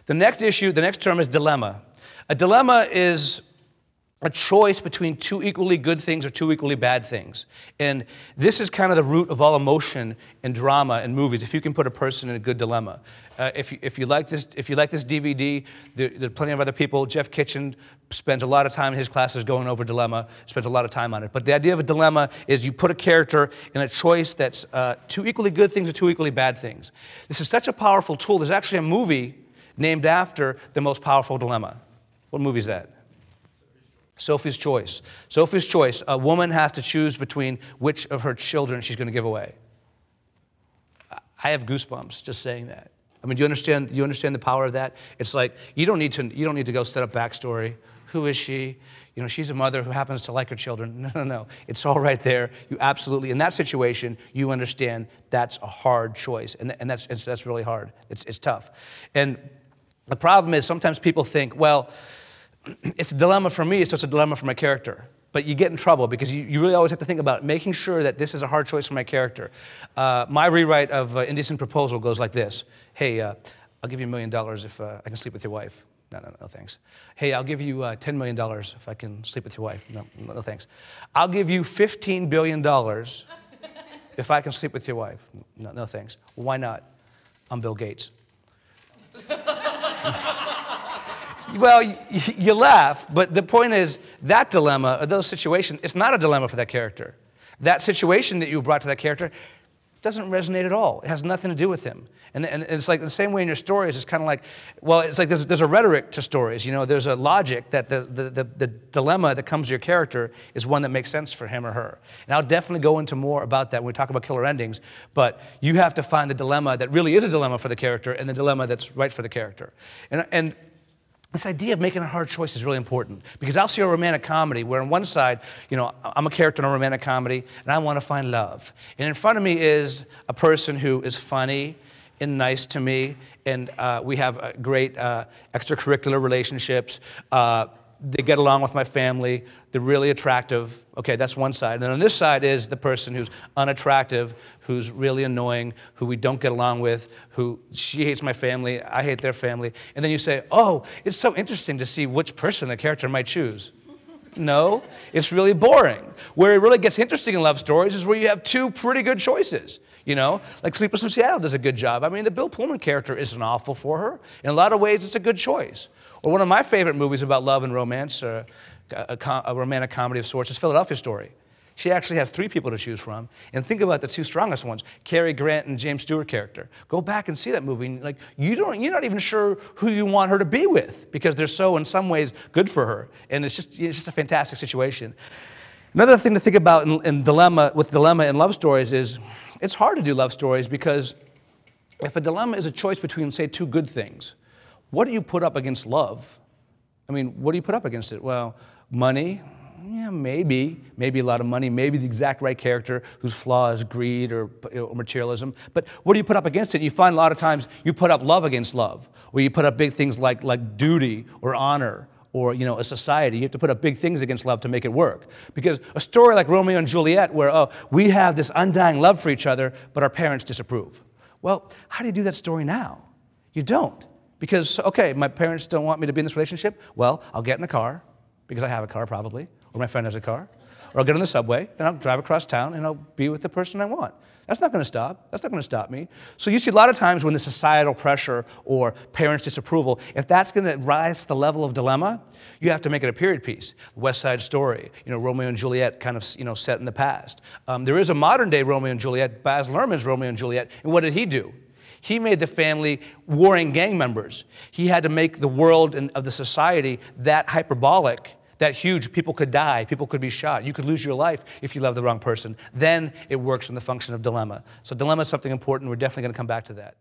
The next issue, the next term is dilemma. A dilemma is a choice between two equally good things or two equally bad things. And this is kind of the root of all emotion in drama and movies, if you can put a person in a good dilemma. If you like this DVD, there's plenty of other people. Jeff Kitchen spends a lot of time in his classes going over dilemma, spends a lot of time on it. But the idea of a dilemma is you put a character in a choice that's two equally good things or two equally bad things. This is such a powerful tool. There's actually a movie named after the most powerful dilemma. What movie is that? Sophie's Choice. Sophie's Choice. A woman has to choose between which of her children she's going to give away. I have goosebumps just saying that. I mean, do you understand the power of that? It's like you don't need to go set up backstory. Who is she? You know, she's a mother who happens to like her children. No. It's all right there. You absolutely, in that situation, you understand that's a hard choice, and that's really hard. It's tough. And the problem is sometimes people think, well, it's a dilemma for me, so it's a dilemma for my character. But you get in trouble because you really always have to think about making sure that this is a hard choice for my character. My rewrite of Indecent Proposal goes like this. Hey, I'll give you $1 million if I can sleep with your wife. No, thanks. Hey, I'll give you $10 million if I can sleep with your wife. No, thanks. I'll give you $15 billion if I can sleep with your wife. No, thanks. Well, why not? I'm Bill Gates. Well, you laugh, but the point is that dilemma, or those situations, it's not a dilemma for that character. That situation that you brought to that character doesn't resonate at all. It has nothing to do with him. And it's like the same way in your stories, it's kind of like, well, it's like there's a rhetoric to stories. You know, there's a logic that the dilemma that comes to your character is one that makes sense for him or her. And I'll definitely go into more about that when we talk about killer endings, but you have to find the dilemma that really is a dilemma for the character and the dilemma that's right for the character. And this idea of making a hard choice is really important because I'll see a romantic comedy where on one side, you know, I'm a character in a romantic comedy and I want to find love. And in front of me is a person who is funny and nice to me, and we have great extracurricular relationships. They get along with my family. They're really attractive. Okay, that's one side. And then on this side is the person who's unattractive, who's really annoying, who we don't get along with, she hates my family, I hate their family. And then you say, oh, it's so interesting to see which person the character might choose. No, it's really boring. Where it really gets interesting in love stories is where you have two pretty good choices. You know, like Sleepless in Seattle does a good job. I mean, the Bill Pullman character isn't awful for her. In a lot of ways, it's a good choice. Or one of my favorite movies about love and romance, a romantic comedy of sorts, is Philadelphia Story. She actually has 3 people to choose from. And think about the 2 strongest ones, Cary Grant and James Stewart character. Go back and see that movie. And like, you're not even sure who you want her to be with because they're so, in some ways, good for her. And it's just a fantastic situation. Another thing to think about with dilemma in love stories is it's hard to do love stories because if a dilemma is a choice between, say, 2 good things, what do you put up against love? I mean, what do you put up against it? Well, money, yeah, maybe a lot of money, maybe the exact right character whose flaw is greed or materialism. But what do you put up against it? You find a lot of times you put up love against love, or you put up big things like duty or honor or, you know, a society. You have to put up big things against love to make it work. Because a story like Romeo and Juliet where, oh, we have this undying love for each other, but our parents disapprove. Well, how do you do that story now? You don't. Because, okay, my parents don't want me to be in this relationship. Well, I'll get in a car, because I have a car probably, or my friend has a car, or I'll get on the subway, and I'll drive across town, and I'll be with the person I want. That's not going to stop. That's not going to stop me. So you see a lot of times when the societal pressure or parents' disapproval, if that's going to rise to the level of dilemma, you have to make it a period piece. West Side Story, you know, Romeo and Juliet kind of, you know, set in the past. There is a modern-day Romeo and Juliet, Baz Luhrmann's Romeo and Juliet, and what did he do? He made the family warring gang members. He had to make the world of the society that hyperbolic, that huge. People could die, people could be shot. You could lose your life if you love the wrong person. Then it works in the function of dilemma. So dilemma is something important. We're definitely going to come back to that.